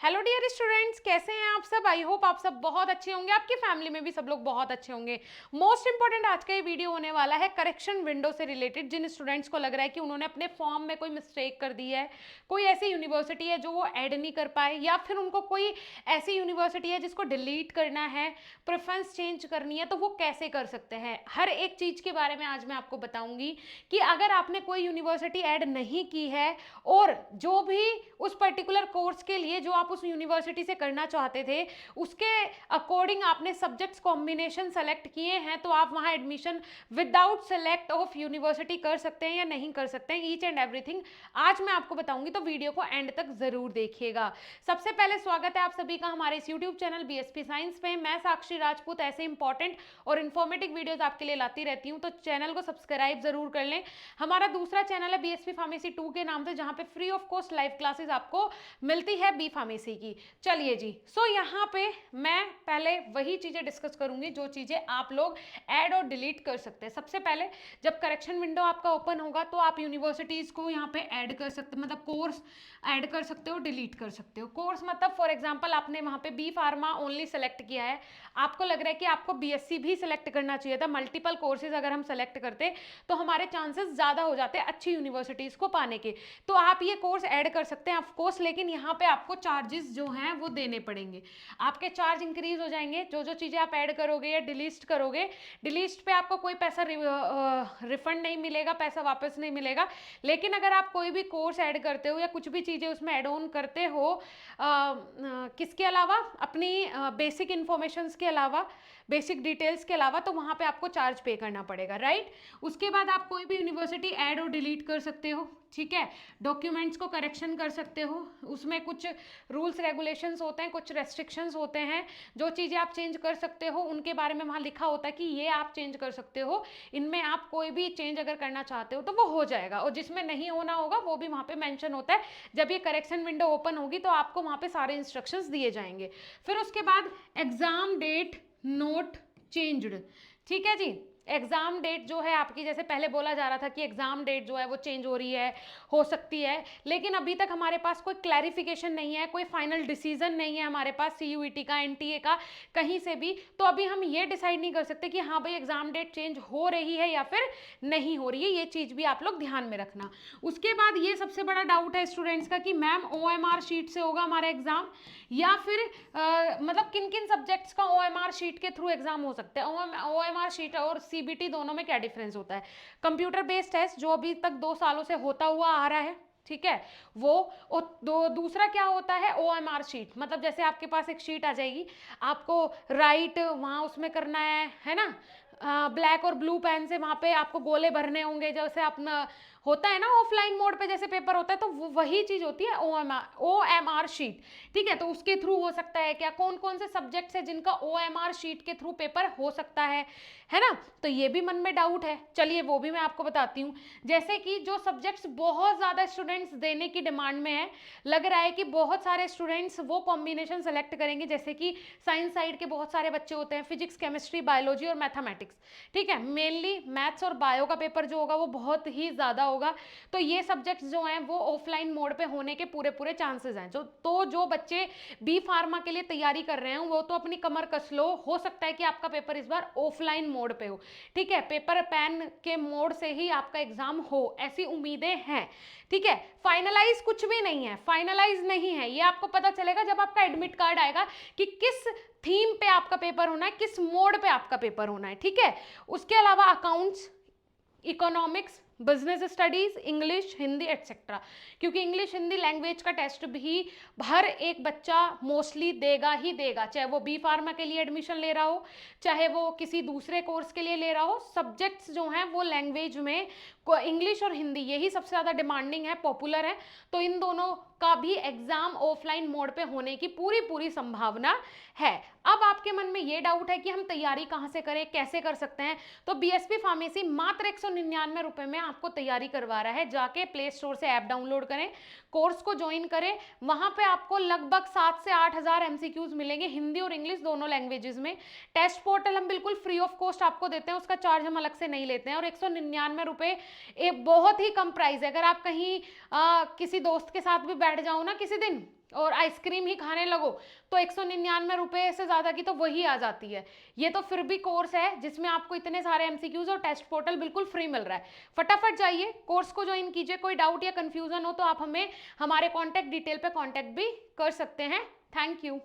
Hello dear students, कैसे हैं आप सब। आई होप आप सब बहुत अच्छे होंगे, आपकी फैमिली में भी सब लोग बहुत अच्छे होंगे। मोस्ट इंपॉर्टेंट आज का ये वीडियो होने वाला है करेक्शन विंडो से रिलेटेड। जिन स्टूडेंट्स को लग रहा है कि उन्होंने अपने फॉर्म में कोई मिस्टेक कर दी है, कोई ऐसी यूनिवर्सिटी है जो वो ऐड नहीं कर पाए, या फिर उनको कोई ऐसी यूनिवर्सिटी है जिसको डिलीट करना है, प्रेफरेंस चेंज करनी है, तो वो कैसे कर सकते हैं। हर एक चीज़ के बारे में आज मैं आपको बताऊंगी कि अगर आपने कोई यूनिवर्सिटी ऐड नहीं की है और जो भी उस पर्टिकुलर कोर्स के लिए जो आप उस यूनिवर्सिटी से करना चाहते थे उसके अकॉर्डिंग आपने सब्जेक्ट्स कॉम्बिनेशन सेलेक्ट किए हैं, तो आप वहां admission without select of university कर सकते हैं या नहीं कर सकते हैं। ईच एंड एवरीथिंग आज मैं आपको बताऊंगी, तो वीडियो को एंड तक जरूर देखिएगा। सबसे पहले स्वागत है आप सभी का हमारे इस यूट्यूब चैनल बीएसपी साइंस पे। मैं साक्षी राजपूत ऐसे इंपॉर्टेंट और इन्फॉर्मेटिव वीडियोस आपके लिए लाती रहती हूँ, तो चैनल को सब्सक्राइब जरूर कर लें। हमारा दूसरा चैनल है बीएसपी फार्मेसी 2 के नाम से, जहां पे free of cost live classes आपको मिलती है बी फार्मेसी की। चलिए जी, यहाँ पे मैं पहले वही चीजें डिस्कस करूंगी जो चीजें आप लोग ऐड और डिलीट कर सकते हैं। सबसे पहले जब करेक्शन विंडो आपका ओपन होगा तो आप यूनिवर्सिटीज को यहाँ पे ऐड कर सकते, मतलब कोर्स ऐड कर सकते हो, डिलीट कर सकते हो। कोर्स मतलब फॉर एग्जांपल आपने वहाँ पे बी फार्मा ओनली सेलेक्ट किया है, आपको लग रहा है कि आपको बीएससी भी सिलेक्ट करना चाहिए था। मल्टीपल कोर्सेज अगर हम सेलेक्ट करते तो हमारे चांसेस ज़्यादा हो जाते हैं अच्छी यूनिवर्सिटीज़ को पाने के, तो आप ये कोर्स ऐड कर सकते हैं ऑफकोर्स। लेकिन यहाँ पे आपको चार्जेस जो हैं वो देने पड़ेंगे, आपके चार्ज इंक्रीज हो जाएंगे। जो जो चीज़ें आप ऐड करोगे या डिलीट करोगे, डिलीट पे आपको कोई पैसा रिफंड नहीं मिलेगा, पैसा वापस नहीं मिलेगा। लेकिन अगर आप कोई भी कोर्स ऐड करते हो या कुछ भी चीज़ें उसमें ऐड ऑन करते हो, किसके अलावा, अपनी बेसिक इन्फॉर्मेशंस के अलावा, बेसिक डिटेल्स के अलावा, तो वहाँ पे आपको चार्ज पे करना पड़ेगा, राइट। उसके बाद आप कोई भी यूनिवर्सिटी ऐड और डिलीट कर सकते हो, ठीक है। डॉक्यूमेंट्स को करेक्शन कर सकते हो, उसमें कुछ रूल्स रेगुलेशंस होते हैं, कुछ रेस्ट्रिक्शंस होते हैं। जो चीज़ें आप चेंज कर सकते हो उनके बारे में वहाँ लिखा होता है कि ये आप चेंज कर सकते हो, इनमें आप कोई भी चेंज अगर करना चाहते हो तो वो हो जाएगा, और जिसमें नहीं होना होगा वो भी वहाँ पे मेंशन होता है। जब ये करेक्शन विंडो ओपन होगी तो आपको वहाँ पे सारे इंस्ट्रक्शंस दिए जाएंगे। फिर उसके बाद एग्जाम डेट नोट चेंज्ड, ठीक है जी। एग्जाम डेट जो है आपकी, जैसे पहले बोला जा रहा था कि एग्जाम डेट जो है वो चेंज हो रही है, हो सकती है, लेकिन अभी तक हमारे पास कोई क्लैरिफिकेशन नहीं है, कोई फाइनल डिसीजन नहीं है हमारे पास सीयूईटी का, एनटीए का, कहीं से भी। तो अभी हम ये डिसाइड नहीं कर सकते कि हाँ भाई एग्जाम डेट चेंज हो रही है या फिर नहीं हो रही है। ये चीज भी आप लोग ध्यान में रखना। उसके बाद ये सबसे बड़ा डाउट है स्टूडेंट्स का कि मैम ओएमआर शीट से होगा हमारा एग्जाम, या फिर मतलब किन किन सब्जेक्ट्स का ओएमआर शीट के थ्रू एग्जाम हो सकता है। ओएमआर शीट और सीबीटी दोनों में क्या डिफरेंस होता है। कंप्यूटर बेस्ड टेस्ट जो अभी तक 2 सालों से होता हुआ आ रहा है, ठीक है, वो। और दूसरा क्या होता है ओएमआर शीट, मतलब जैसे आपके पास एक शीट आ जाएगी, आपको राइट वहाँ उसमें करना है ना, ब्लैक और ब्लू पेन से वहाँ पे आपको गोले भरने होंगे, जैसे अपना होता है ना ऑफलाइन मोड पे जैसे पेपर होता है, तो वो वही चीज होती है ओएमआर शीट, ठीक है। तो उसके थ्रू हो सकता है क्या, कौन कौन से सब्जेक्ट्स है जिनका ओएमआर शीट के थ्रू पेपर हो सकता है ना। तो ये भी मन में डाउट है, चलिए वो भी मैं आपको बताती हूँ। जैसे कि जो सब्जेक्ट्स बहुत ज़्यादा स्टूडेंट्स देने की डिमांड में है, लग रहा है कि बहुत सारे स्टूडेंट्स वो कॉम्बिनेशन सेलेक्ट करेंगे, जैसे कि साइंस साइड के बहुत सारे बच्चे होते हैं, फिजिक्स, केमिस्ट्री, बायोलॉजी और मैथमेटिक्स, ठीक है। मेनली मैथ्स और बायो का पेपर जो होगा वो बहुत ही ज़्यादा होगा। तो ये सब्जेक्ट्स जो हैं वो ऑफलाइन मोड पे होने के पूरे पूरे चांसेस हैं। जो बच्चे बी फार्मा के लिए तैयारी कर रहे हैं वो तो अपनी कमर कस लो, हो सकता है कि आपका पेपर इस बार ऑफलाइन मोड पे हो, ठीक है, पेपर पेन के मोड से ही आपका एग्जाम हो, ऐसी उम्मीदें हैं, ठीक है। फाइनलाइज कुछ भी नहीं है, फाइनलाइज नहीं है, ये आपको पता चलेगा जब आपका एडमिट कार्ड आएगा कि किस थीम पे आपका पेपर होना है, किस मोड पे आपका पेपर होना है, ठीक है। उसके अलावा accounts, economics, business studies, English, Hindi etcetera, क्योंकि इंग्लिश हिंदी लैंग्वेज का टेस्ट भी हर एक बच्चा मोस्टली देगा ही देगा, चाहे वो बी फार्मा के लिए एडमिशन ले रहा हो, चाहे वो किसी दूसरे कोर्स के लिए ले रहा हो। सब्जेक्ट्स जो हैं वो लैंग्वेज में इंग्लिश और हिंदी यही सबसे ज़्यादा डिमांडिंग है, पॉपुलर है, तो इन दोनों का भी एग्जाम ऑफलाइन मोड पे होने की पूरी पूरी संभावना है। अब आपके मन में ये डाउट है कि हम तैयारी कहाँ से करें, कैसे कर सकते हैं, तो बीएसपी फार्मेसी मात्र 199 रुपए में आपको तैयारी करवा रहा है। जाके प्ले स्टोर से ऐप डाउनलोड करें, कोर्स को ज्वाइन करें, वहां पे आपको लगभग 7 से 8 हजार एमसीक्यूज मिलेंगे, हिंदी और इंग्लिश दोनों लैंग्वेजेस में। टेस्ट पोर्टल हम बिल्कुल फ्री ऑफ कॉस्ट आपको देते हैं, उसका चार्ज हम अलग से नहीं लेते हैं, और 199 रुपए एक बहुत ही कम प्राइस है। अगर आप कहीं किसी दोस्त के साथ भी बैठ जाओ ना किसी दिन, और आइसक्रीम ही खाने लगो तो 199 रुपए से ज़्यादा की तो वही आ जाती है। ये तो फिर भी कोर्स है जिसमें आपको इतने सारे एमसीक्यूज और टेस्ट पोर्टल बिल्कुल फ्री मिल रहा है। फटाफट जाइए कोर्स को ज्वाइन कीजिए। कोई डाउट या कंफ्यूजन हो तो आप हमें हमारे कॉन्टैक्ट डिटेल पे कॉन्टैक्ट भी कर सकते हैं। Thank you.